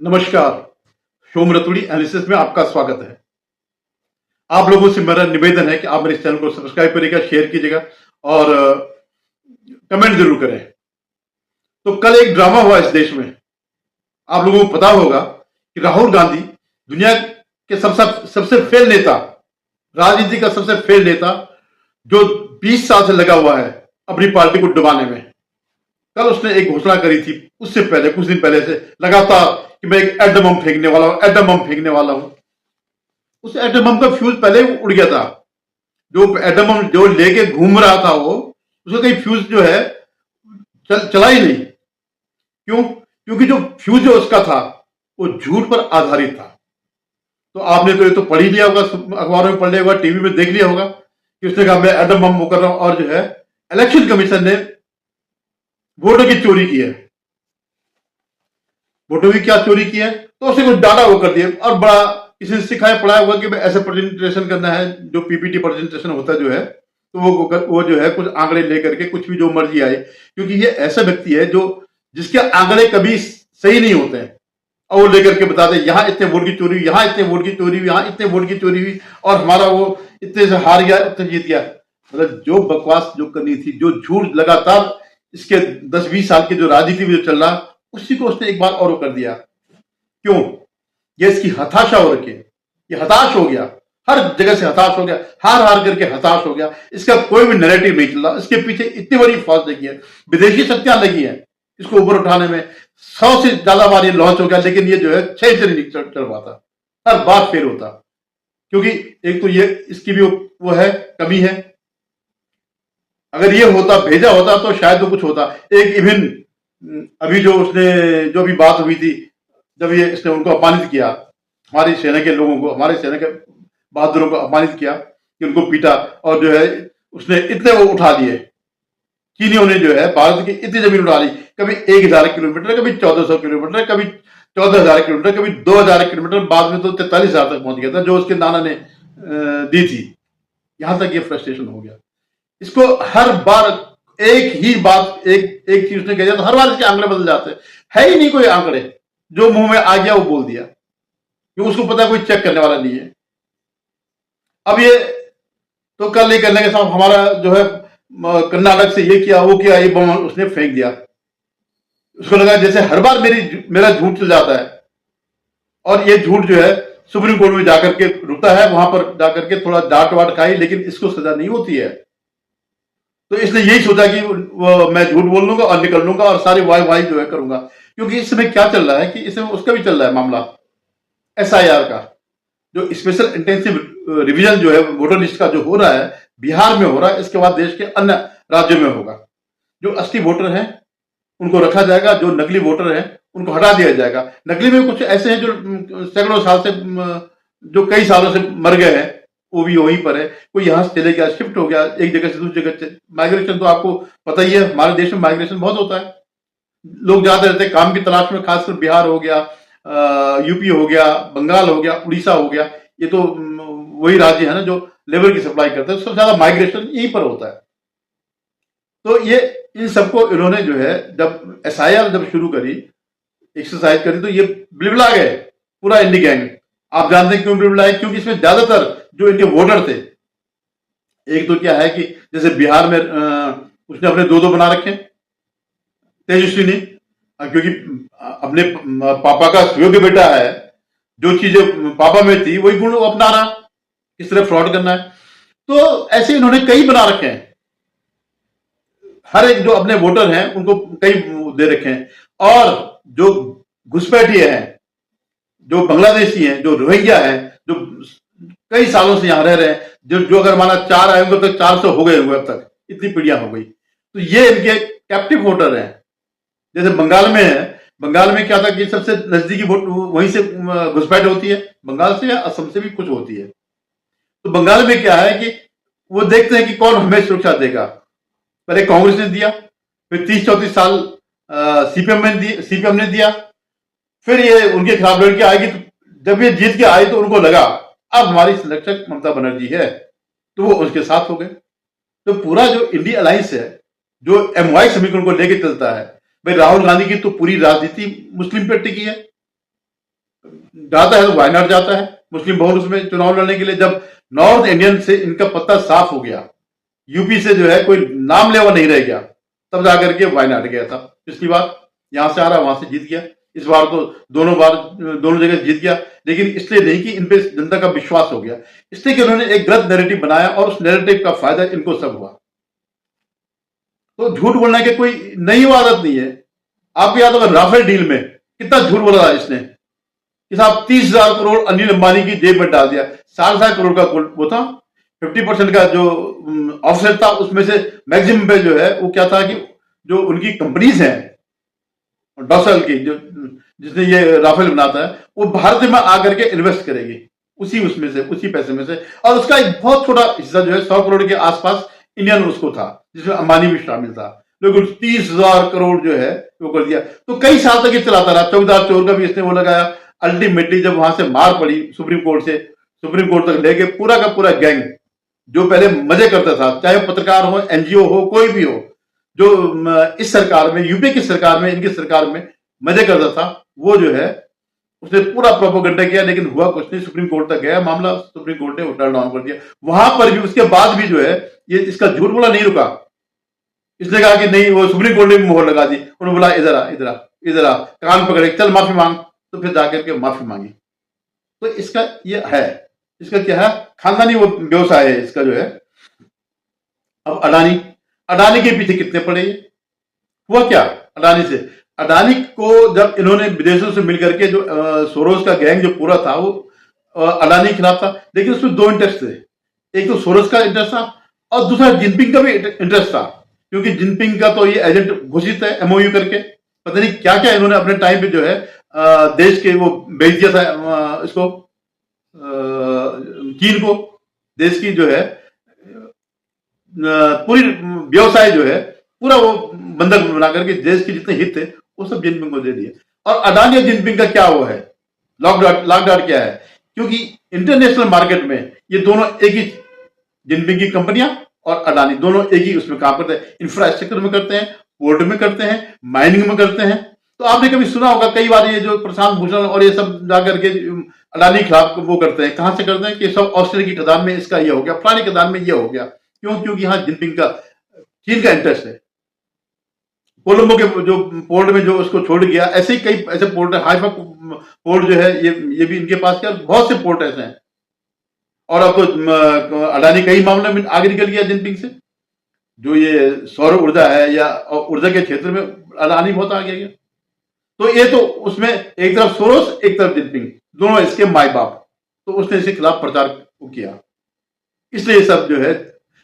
नमस्कार। सोम रतुड़ी एनालिसिस में आपका स्वागत है। आप लोगों से मेरा निवेदन है कि आप मेरे चैनल को सब्सक्राइब करिएगा, शेयर कीजिएगा और कमेंट जरूर करें। तो कल एक ड्रामा हुआ इस देश में। आप लोगों को पता होगा कि राहुल गांधी दुनिया के सबसे फेल नेता, राजनीति का सबसे फेल नेता, जो 20 साल से लगा हुआ है अपनी पार्टी को डुबाने में। कल उसने एक घोषणा करी थी, उससे पहले कुछ दिन पहले से लगातार, कि मैं एक एटम बम फेंकने वाला हूं, एटम बम फेंकने वाला हूं। उस एटम बम का फ्यूज पहले ही उड़ गया था। जो एटम बम जो लेके घूम रहा था वो, उसका कहीं फ्यूज जो है चला ही नहीं। क्यों? क्योंकि जो फ्यूज जो उसका था वो झूठ पर आधारित था। तो आपने तो ये तो पढ़ ही लिया होगा, अखबारों में पढ़ लिया होगा, टीवी में देख लिया होगा कि उसने कहा मैं एटम बम कर रहा हूं, और जो है इलेक्शन कमीशन ने वोटों की चोरी की है। वोटों की क्या चोरी की है? तो उसे कुछ डाटा वो कर दिया, और बड़ा किसी ने सिखाया पढ़ाया होगा कि ऐसे प्रेजेंटेशन करना है, जो पीपीटी प्रेजेंटेशन होता है जो है, तो वो जो है कुछ आंकड़े लेकर के कुछ भी जो मर्जी आए, क्योंकि ये ऐसा व्यक्ति है जो जिसके आंकड़े कभी सही नहीं होते हैं, और वो लेकर के बता दे यहाँ इतने वोट की चोरी हुई, यहाँ इतने वोट की चोरी हुई, यहाँ इतने वोट की चोरी हुई, और हमारा वो इतने से हार गया, इतने जीत गया। मतलब जो बकवास जो करनी थी, जो झूठ लगातार इसके 10-20 साल की जो राजनीति में जो चल रहा, उसी को उसने एक बार और कर दिया। क्यों? ये इसकी हताशा हो रखी है, ये हताश हो गया, हर जगह से हताश हो गया, हार हार करके हताश हो गया। इसका कोई भी नैरेटिव नहीं चल रहा। इसके पीछे इतनी बड़ी फौज लगी है, विदेशी शक्तियां लगी हैं इसको ऊपर उठाने में। 100 से ज्यादा बार ये लॉन्च हो गया, लेकिन ये जो है 6 से नहीं चल पाता, हर बार फेल होता। क्योंकि एक तो ये इसकी भी वो है, कमी है। अगर ये होता, भेजा होता, तो शायद तो कुछ होता। एक इवन अभी जो उसने जो भी बात हुई थी, जब ये इसने उनको अपमानित किया, हमारी सेना के लोगों को, हमारे सेना के बहादुरों को अपमानित किया, कि उनको पीटा, और जो है उसने इतने वो उठा लिए, चीनियों ने जो है भारत की इतनी जमीन उठा ली, कभी 1000 किलोमीटर, कभी 1400 किलोमीटर, कभी 14,000 किलोमीटर, कभी 2000 किलोमीटर, बाद में तो 43,000 तक पहुंच गया था जो उसके नाना ने दी थी। यहां तक ये फ्रस्ट्रेशन हो गया इसको। हर बार एक ही बात, एक चीज उसने कह दिया तो हर बार इसके आंकड़े बदल जाते हैं। है ही नहीं कोई आंकड़े, जो मुंह में आ गया वो बोल दिया, क्योंकि उसको पता है कोई चेक करने वाला नहीं है। अब ये तो कल ये कहने के साथ हमारा जो है कर्नाटक से ये किया, वो किया, ये बम उसने फेंक दिया। उसको लगा जैसे हर बार मेरा झूठ चल जाता है, और ये झूठ जो है सुप्रीम कोर्ट में जाकर के रुकता है, वहां पर जाकर के थोड़ा डांट वाट खाई, लेकिन इसको सजा नहीं होती है। तो इसने यही सोचा कि मैं झूठ बोल लूंगा और निकल लूंगा और सारी वाई जो है करूंगा। क्योंकि इस समय क्या चल रहा है कि इसमें उसका भी चल रहा है मामला एसआईआर का, जो स्पेशल इंटेंसिव रिवीजन जो है वोटर लिस्ट का जो हो रहा है, बिहार में हो रहा है। इसके बाद देश के अन्य राज्यों में होगा। जो असली वोटर हैं उनको रखा जाएगा, जो नकली वोटर हैं उनको हटा दिया जाएगा। नकली में कुछ ऐसे हैं जो सैकड़ों साल से, जो कई सालों से मर गए हैं, वो भी वहीं पर है। कोई यहां से चले गया, शिफ्ट हो गया एक जगह से दूसरी जगह। माइग्रेशन तो आपको पता ही है, हमारे देश में माइग्रेशन बहुत होता है। लोग जाते रहते हैं काम की तलाश में, खासकर बिहार हो गया, यूपी हो गया, बंगाल हो गया, उड़ीसा हो गया। ये तो वही राज्य है ना जो लेबर की सप्लाई करते हैं। सबसे ज्यादा माइग्रेशन यहीं पर होता है। तो ये इन सबको इन्होंने जो है जब एसआईआर जब शुरू करी, एक्सरसाइज करी, तो ये बिलबिला गए पूरा इंडी गैंग। आप जानते हैं क्यों बिलबिलाए? क्योंकि इसमें ज्यादातर जो इनके वोटर थे, एक तो क्या है कि जैसे बिहार में उसने अपने दो बना रखे तेजस्वी ने, क्योंकि अपने पापा का सुयोग्य बेटा है, जो चीजें पापा में थी वही गुण अपना रहा, किस तरह फ्रॉड करना है। तो ऐसे इन्होंने कई बना रखे हैं। हर एक जो अपने वोटर हैं उनको कई दे रखे हैं। और जो घुसपैठिए हैं, जो बांग्लादेशी हैं, जो रोहिंग्या हैं, जो कई सालों से यहां रह रहे हैं, जो अगर माना 4 आए होंगे तो 400 हो गए होंगे अब तक, इतनी पीढ़ियां हो गई। तो ये इनके कैप्टिव वोटर हैं। जैसे बंगाल में है, बंगाल में क्या था कि सबसे नजदीकी वोट वहीं से घुसपैठ होती है, बंगाल से या असम से भी कुछ होती है। तो बंगाल में क्या है कि वो देखते हैं कि कौन हमें सुरक्षा देगा। पहले कांग्रेस ने दिया, फिर 30-34 साल सीपीएम ने दिया, फिर ये उनके खिलाफ लड़के आएगी। तो जब ये जीत के आई तो उनको लगा अब हमारी संरक्षक ममता बनर्जी है, तो वो उसके साथ हो गए। तो पूरा जो इंडिया अलायंस है, जो एमवाई समीकरण को लेकर चलता है, भाई राहुल गांधी की तो पूरी राजनीति मुस्लिम पे टिकी है। जाता है तो वायनाड जाता है मुस्लिम बहुल उसमें चुनाव लड़ने के लिए। जब नॉर्थ इंडियन से इनका पत्ता साफ हो गया, यूपी से जो है कोई नाम लेवा नहीं रह गया, तब जाकर के वायनाड गया था। पिछली बार यहां से आ रहा, वहां से जीत गया। इस बार तो दोनों जगह जीत गया, लेकिन इसलिए नहीं कि इन पे जनता का विश्वास हो गया, इसलिए कि उन्होंने एक गलत नैरेटिव बनाया और उस नैरेटिव का फायदा इनको सब हुआ। तो झूठ बोलने की कोई नई आदत नहीं है। आपको याद होगा राफेल डील में कितना झूठ बोला था इसने कि साहब 30,000 करोड़ अनिल अंबानी की जेब में डाल दिया। 60,000 करोड़ का वो था, 50% का जो ऑफसेट था, उसमें से मैक्सिमम पे जो है वो क्या था कि जो उनकी कंपनीज हैं डॉसल की, जो जिसने ये राफेल बनाता है, वो भारत में आकर के इन्वेस्ट करेगी उसमें से, उसी पैसे में से, और उसका एक बहुत छोटा हिस्सा जो है 100 करोड़ के आसपास इंडियन उसको था, जिसमें अंबानी भी शामिल था। लेकिन 30,000 करोड़ जो है वो कर दिया। तो कई साल तक ये चलाता रहा। चौकीदार चोर का भी इसने वो लगाया। अल्टीमेटली जब वहां से मार पड़ी सुप्रीम कोर्ट तक लेके पूरा का पूरा गैंग जो पहले मजे करता था, चाहे पत्रकार हो, एनजीओ हो, कोई भी हो, जो इस सरकार में, यूपी की सरकार में, इनकी सरकार में मजे करता था, वो जो है उसने पूरा प्रोपोगंडा किया, लेकिन हुआ कुछ नहीं। सुप्रीम कोर्ट तक गया मामला, सुप्रीम कोर्ट ने टर्न डाउन कर दिया। वहां पर भी उसके बाद भी जो है ये इसका झूठ बोला नहीं रुका। इसने कहा कि नहीं, वो सुप्रीम कोर्ट ने भी मोहर लगा दी। उन्होंने बोला इधर आ, इधर आ, इधर आ, कान पकड़े, चल माफी मांग। तो फिर जाकर के माफी मांगी। तो इसका ये है, इसका क्या है, खानदानी वो व्यवसाय है इसका जो है। अब अडानी के पीछे कितने पड़े? हुआ क्या अडानी से? अडानी को जब इन्होंने विदेशों से मिलकर के जो सोरोस का गैंग जो पूरा था वो अडानी के खिलाफ था, लेकिन उसमें दो इंटरेस्ट थे। एक तो सोरोस का इंटरेस्ट था और दूसरा जिनपिंग का भी इंटरेस्ट था, क्योंकि जिनपिंग का तो ये एजेंट घोषित है एमओयू करके। पता नहीं क्या क्या इन्होंने अपने टाइम पे जो है देश के वो भेज दिया था इसको, चीन को। देश की जो है पूरी व्यवसाय जो है पूरा वो बंधक बना करके देश के जितने हित थे वो सब जिनपिंग को दे दिए। और अडानी और जिनपिंग का क्या वो है, लॉकडाउन क्या है? क्योंकि इंटरनेशनल मार्केट में ये दोनों एक ही, जिनपिंग की कंपनियां और अडानी दोनों एक ही उसमें काम करते हैं। इंफ्रास्ट्रक्चर में करते हैं, पोर्ट में करते हैं, माइनिंग में करते हैं। तो आपने कभी सुना होगा, कई बार ये जो प्रशांत भूषण और ये सब जाकर के अडानी के खिलाफ वो करते हैं। कहां से करते हैं कि सब ऑस्ट्रेलिया की खदान में इसका ये हो गया, फलानी खदान में ये हो गया। क्यों? क्योंकि यहाँ जिनपिंग का, चीन का इंटरेस्ट है। कोलंबो के जो पोर्ट में जो उसको छोड़ गया, ऐसे ही कई ऐसे पोर्ट है। हाइफा पोर्ट जो है ये भी इनके पास क्या, बहुत से पोर्ट ऐसे हैं। और अब तो अडानी कई मामले में आगे निकल गया जिनपिंग से। जो ये सौर ऊर्जा है या ऊर्जा के क्षेत्र में अडानी बहुत आगे गया। तो ये तो उसमें एक तरफ सोरोस, एक तरफ जिनपिंग, दोनों इसके माई बाप। तो उसने इसके खिलाफ प्रचार किया, इसलिए सब जो है,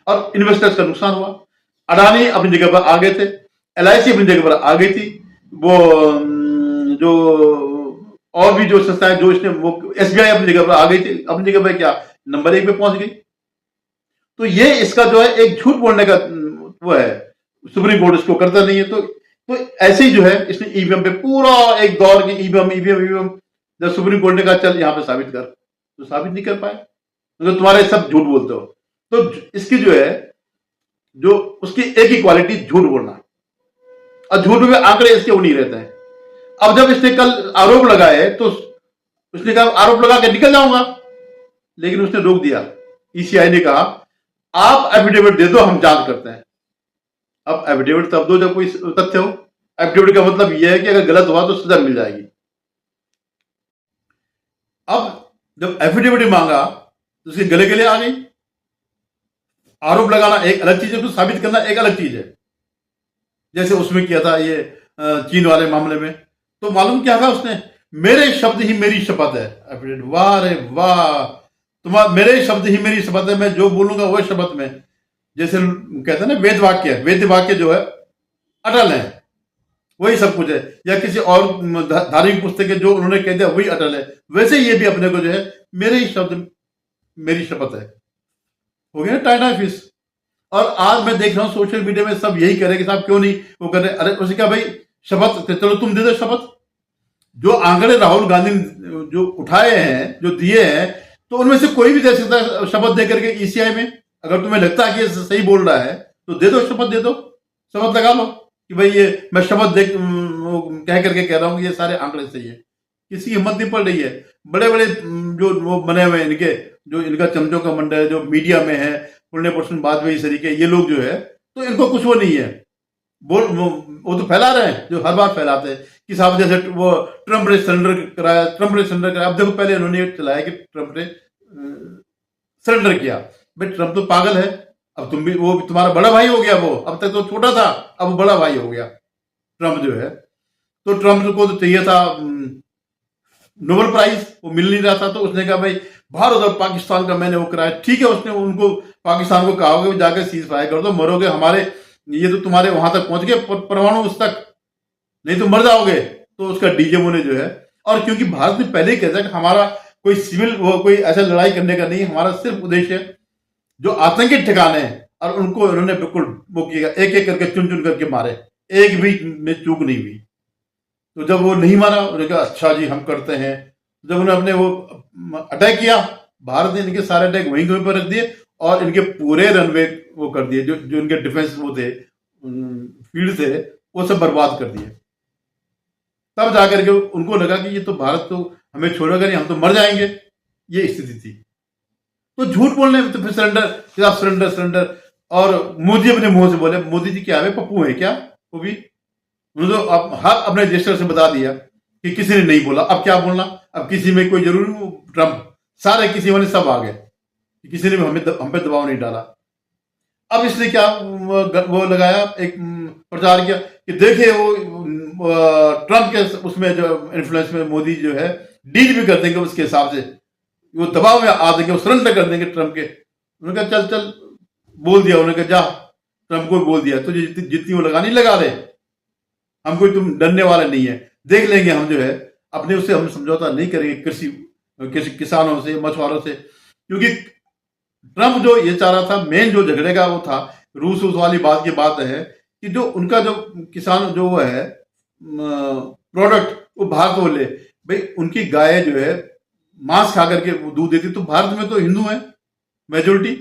और इन्वेस्टर्स का नुकसान हुआ। अडानी अपनी जगह पर आ गए थे, एलआईसी अपनी जगह पर आ गई थी, वो जो और भी जो संस्थाएं जो इसने, वो एसबीआई अपनी जगह पर आ गई थी, अपनी जगह पर क्या नंबर 1 पे पहुंच गई। तो ये इसका जो है एक झूठ बोलने का वो है, सुप्रीम कोर्ट इसको करता नहीं है। तो ऐसे ही जो है इसने ईवीएम पे पूरा एक दौर की ईवीएम जब सुप्रीम कोर्ट ने कहा चल यहां पे साबित कर, तो साबित नहीं कर पाए। तो तुम्हारे सब झूठ बोलते हो। तो इसकी जो है, जो उसकी एक ही क्वालिटी झूठ बोलना, और झूठ में आंकड़े इसके वो नहीं रहते हैं। अब जब इसने कल आरोप लगाए तो उसने कहा आरोप लगा के निकल जाऊंगा, लेकिन उसने रोक दिया। ईसीआई ने कहा आप एफिडेविट दे दो, हम जांच करते हैं। अब एफिडेविट तब दो जब कोई तथ्य हो। एफिडेविट का मतलब यह है कि अगर गलत हुआ तो सजा मिल जाएगी। अब जब एफिडेविट मांगा तो उसके गले गले आ गई। आरोप लगाना एक अलग चीज है, तो साबित करना एक अलग चीज है। जैसे उसमें किया था ये चीन वाले मामले में, तो मालूम क्या था उसने, मेरे शब्द ही मेरी शपथ है एफिडेविट। वाह रे वाह, तुम्हारा मेरे शब्द ही मेरी शपथ है, मैं जो बोलूंगा वह शपथ में। जैसे कहते हैं ना वेद वाक्य जो है अटल है, वही सब कुछ है। या किसी और धार्मिक पुस्तक जो उन्होंने कह दिया वही अटल है, वैसे ये भी अपने को जो है मेरे ही शब्द मेरी शपथ है, हो गया टाइना फिश। और आज मैं देख रहा हूं सोशल मीडिया में सब यही कह रहे कि साहब क्यों नहीं वो कर रहे। अरे उसे क्या भाई, शपथ चलो तुम दे दो शपथ। जो आंकड़े राहुल गांधी जो उठाए हैं, जो दिए हैं, तो उनमें से कोई भी दे सकता है शपथ दे करके ईसीआई में। अगर तुम्हें लगता है कि ये सही बोल रहा है तो दे दो शपथ, दे दो, शपथ लगा लो कि भाई ये मैं शपथ कह करके कह रहा हूं कि ये सारे आंकड़े सही है। किसी की हिम्मत नहीं पड़ रही है। बड़े बड़े जो वो बने हुए हैं इनके, जो इनका चमचों का मंडल है, जो मीडिया में है, पुण्य पर्सन वाजपेयी सरीके, ये लोग जो है, तो इनको कुछ वो नहीं है। वो तो फैला रहे हैं जो हर बार फैलाते हैं कि साहब जैसे वो ट्रंप ने सरेंडर कराया, ट्रंप ने सरेंडर कराया। अब देखो पहले उन्होंने ये चलाया कि ट्रंप ने सरेंडर किया। भाई ट्रंप तो पागल है। अब तुम भी, वो तुम्हारा बड़ा भाई हो गया, वो अब तक तो छोटा था, अब वो बड़ा भाई हो गया ट्रंप जो है। तो ट्रंप को तो चाहिए था नोबेल प्राइज, वो मिल नहीं रहा था। तो उसने कहा भाई भारत और पाकिस्तान का मैंने वो कराया। ठीक है, उसने उनको पाकिस्तान को कहा होगा जाकर सीज फायर कर दो, मरोगे हमारे, ये तो तुम्हारे वहां तक पहुंच गए परमाणु उस तक, नहीं तो मर जाओगे। तो उसका डीजेमओ ने जो है, और क्योंकि भारत ने पहले ही कहता है कि हमारा कोई सिविल वो कोई ऐसा लड़ाई करने का नहीं है, हमारा सिर्फ उद्देश्य जो आतंकी ठिकाने हैं, और उनको उन्होंने बिल्कुल वो किया, एक एक करके चुन चुन करके मारे, एक भी में चूक नहीं हुई। तो जब वो नहीं माना, उन्होंने कहा अच्छा जी हम करते हैं। जब उन्होंने अपने वो अटैक किया, भारत ने इनके सारे अटैक वहीं पर रख दिए और इनके पूरे रनवे वो कर दिए, जो जो इनके डिफेंस वो थे, फील्ड थे, वो सब बर्बाद कर दिए। तब जाकर के उनको लगा कि ये तो भारत तो हमें छोड़ेगा नहीं, हम तो मर जाएंगे, ये स्थिति थी। तो झूठ बोलने में तो फिर सरेंडर, आप सरेंडर सरेंडर। और मोदी अपने मुंह से बोले, मोदी जी क्या है, पप्पू है क्या वो भी? उन्होंने तो हर अपने जेस्टर से बता दिया कि किसी ने नहीं बोला। अब क्या बोलना, अब किसी में कोई जरूरी, ट्रंप सारे किसी वाले सब आ गए, किसी ने भी हम पे दबाव नहीं डाला। अब इसने क्या वो लगाया, एक प्रचार किया कि देखिए वो ट्रंप के उसमें जो इन्फ्लुएंस में मोदी जो है डील भी कर देंगे उसके हिसाब से, वो दबाव में आ देंगे, वो सरेंडर कर देंगे ट्रंप के। उन्होंने कहा चल चल, बोल दिया उन्होंने कहा जा, ट्रंप को बोल दिया, तो जितनी वो लगानी लगा दे, हम कोई तुम डरने वाले नहीं है, देख लेंगे हम जो है अपने उससे हम समझौता नहीं करेंगे कृषि किसानों से, मछुआरों से। क्योंकि ट्रंप जो ये चाह रहा था, मेन जो झगड़े का वो था, रूस वाली बात की बात है कि जो उनका जो किसान जो वो है प्रोडक्ट, वो भारत को ले। भाई उनकी गाय जो है मांस खा करके दूध देती, तो भारत में तो हिंदू है मेजोरिटी,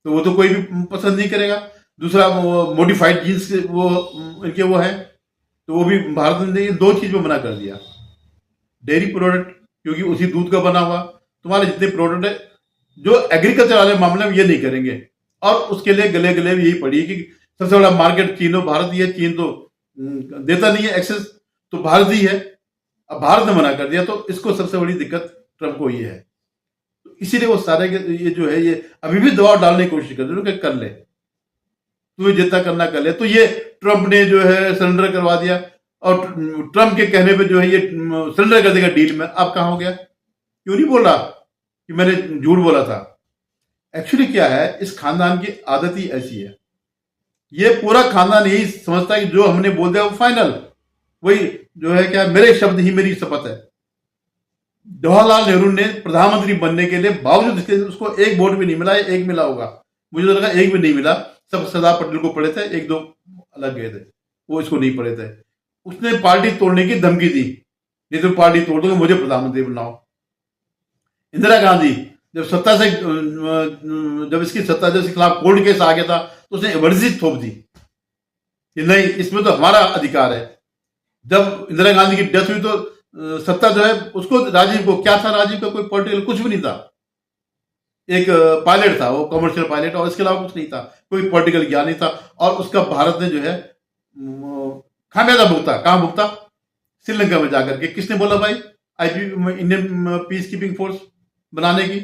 तो वो तो कोई भी पसंद नहीं करेगा। दूसरा मॉडिफाइड जीन्स वो इनके वो है, तो वो भी भारत ने दो चीज में मना कर दिया। डेयरी प्रोडक्ट, क्योंकि उसी दूध का बना हुआ, तुम्हारे जितने प्रोडक्ट है जो एग्रीकल्चर वाले मामले में ये नहीं करेंगे। और उसके लिए गले गले भी यही पड़ी कि सबसे बड़ा मार्केट चीन हो, भारत ही है, चीन तो देता नहीं है एक्सेस, तो भारत ही है। अब भारत ने मना कर दिया, तो इसको सबसे बड़ी दिक्कत ट्रंप को ये है। तो इसीलिए वो सारे ये जो है, ये अभी भी दबाव डालने की कोशिश कर रहे कर ले, तुम्हें जितना करना कर ले। तो ये ट्रंप ने जो है सरेंडर करवा दिया, और ट्रंप के कहने पे जो है ये सरेंडर कर देगा डील में। अब कहां हो गया, क्यों नहीं बोल रहा कि मैंने झूठ बोला था? एक्चुअली क्या है, इस खानदान की आदत ही ऐसी है, ये पूरा खानदान यही समझता है कि जो हमने बोल दिया वो फाइनल, वही जो है क्या, मेरे शब्द ही मेरी शपथ है। जवाहरलाल नेहरू ने प्रधानमंत्री बनने के लिए बावजूद इसके उसको एक वोट भी नहीं मिला, एक मिला होगा, मुझे तो लगा एक भी नहीं मिला। सब सरदार पटेल को पढ़े थे, एक दो अलग गए थे, वो इसको नहीं पढ़े थे। उसने पार्टी तोड़ने की धमकी दी, नहीं तो पार्टी तोड़ दो, मुझे प्रधानमंत्री बनाओ। इंदिरा गांधी जब सत्ता से जब इसकी सत्ता के खिलाफ कोर्ट केस आ गया था, तो उसने वर्जिश थोप दी कि नहीं, इसमें तो हमारा अधिकार है। जब इंदिरा गांधी की डेथ हुई, तो सत्ता जो है उसको, राजीव को क्या था, राजीव का कोई पॉलिटिकल कुछ भी नहीं था, एक पायलट था वो, कमर्शियल पायलट, और इसके अलावा कुछ नहीं था, कोई पॉलिटिकल ज्ञान नहीं था। और उसका भारत ने जो है खामियाजा भुगता। कहां भुगता? श्रीलंका में जाकर के। किसने बोला भाई IP Indian peace keeping force बनाने की,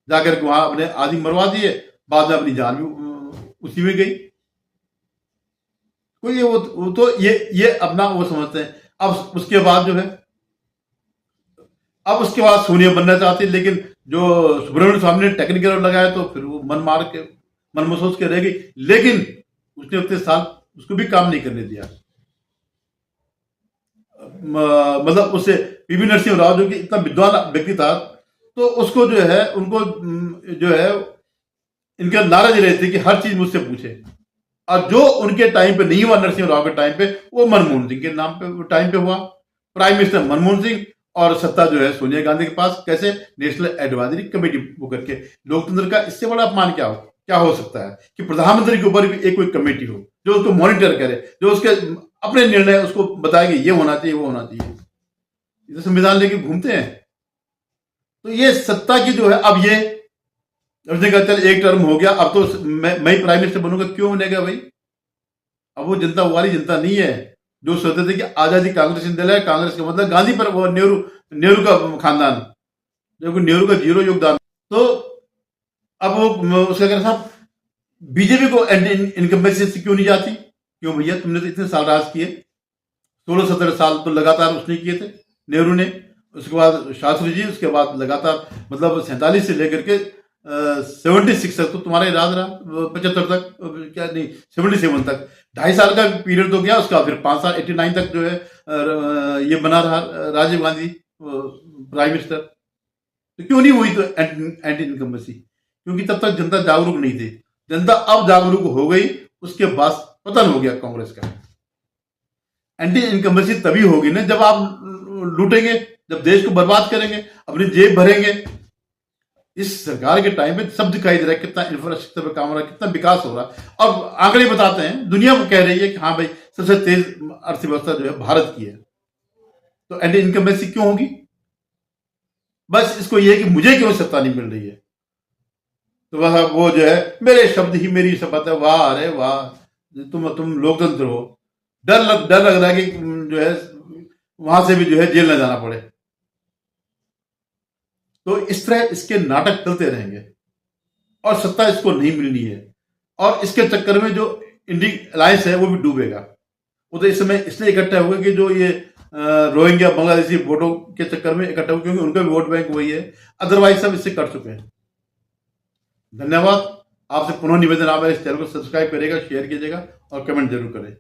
जाकर के वहां अपने आदमी मरवा दिए, बाद में अपनी जान भी उसी में गई। तो ये वो तो ये अपना वो समझते हैं। अब उसके बाद जो है, अब उसके बाद सोनिया बनना चाहती है, लेकिन जो सुब्रमण्यम स्वामी ने टेक्निकल लगाया, तो फिर वो मन महसूस के रह गई। लेकिन उसने उतने साल उसको भी काम नहीं करने दिया। मतलब उससे पीवी नरसिंह राव जो कि इतना विद्वान व्यक्ति था, तो उसको जो है, उनको जो है इनका नाराज रहती कि हर चीज मुझसे पूछे। और जो उनके टाइम पे नहीं हुआ, नरसिंह राव के टाइम पे, वो मनमोहन सिंह के नाम पे टाइम पे हुआ। प्राइम मिनिस्टर मनमोहन सिंह, और सत्ता जो है सोनिया गांधी के पास। कैसे? नेशनल एडवाइजरी कमेटी वो करके। लोकतंत्र का इससे बड़ा अपमान क्या हो सकता है कि प्रधानमंत्री के ऊपर भी एक कोई कमेटी हो जो उसको मॉनिटर करे, जो उसके अपने निर्णय उसको बताएगी, ये होना चाहिए, वो होना चाहिए। ये तो संविधान लेके घूमते हैं। तो ये सत्ता की जो है, अब ये उसने कहा चल एक टर्म हो गया, अब तो मैं ही प्राइम मिनिस्टर बनूंगा। क्यों बनेगा भाई? अब वो जनता वाली जनता नहीं है जो सोचते थे कि आजादी कांग्रेस ने दिलाया। कांग्रेस का मतलब गांधी पर, वो नेहरू का खानदान, जो नेहरू का जीरो योगदान। तो अब वो उसका कहना साहब बीजेपी को इनकम्बेंसी क्यों नहीं जाती? क्यों भैया, तुमने तो इतने साल राज किए, 16-17 साल तो लगातार उसने किए थे, नेहरू ने। उसके बाद शास्त्री जी, उसके बाद लगातार मतलब 47 से लेकर के 76 तक तो तुम्हारा राज रहा, 75 तक, क्या नहीं 77 तक, 2.5 साल का पीरियड तो गया। उसका फिर 5 साल 89 तक जो है ये बना रहा राजीव गांधी प्राइम मिनिस्टर। तो क्यों नहीं हुई तो एंटी इनकम्बेंसी? क्योंकि तब तक जनता जागरूक नहीं थी। जनता अब जागरूक हो गई, उसके बाद पतन हो गया कांग्रेस का। एंटी इनकम्बेंसी तभी होगी ना जब आप लूटेंगे, जब देश को बर्बाद करेंगे, अपनी जेब भरेंगे। इस सरकार के टाइम पे सब दिखाई दे रहा है कितना इंफ्रास्ट्रक्चर पे काम हो रहा है, कितना विकास हो रहा है। और आंकड़े बताते हैं, दुनिया को कह रही है कि हाँ भाई सबसे तेज अर्थव्यवस्था जो है भारत की है। तो एंटी इनकम्बेंसी क्यों होगी? बस इसको ये है कि मुझे क्यों सत्ता नहीं मिल रही है। तो वह वो जो है मेरे शब्द ही मेरी शपथ है। वाह, अरे वाह, तुम लोकतंत्र हो। डर लग रहा है कि जो है वहां से भी जो है जेल न जाना पड़े। तो इस तरह इसके नाटक चलते रहेंगे और सत्ता इसको नहीं मिलनी है। और इसके चक्कर में जो इंडियन अलायंस है वो भी डूबेगा। वो तो इस समय इसलिए इकट्ठा हुआ कि जो ये रोहिंग्या बांग्लादेशी वोटों के चक्कर में इकट्ठा हुआ, क्योंकि उनका भी वोट बैंक वही है। अदरवाइज सब इससे कट चुके हैं। धन्यवाद। आपसे पुनः निवेदन, आप इस चैनल को सब्सक्राइब करेगा, शेयर कीजिएगा और कमेंट जरूर करें।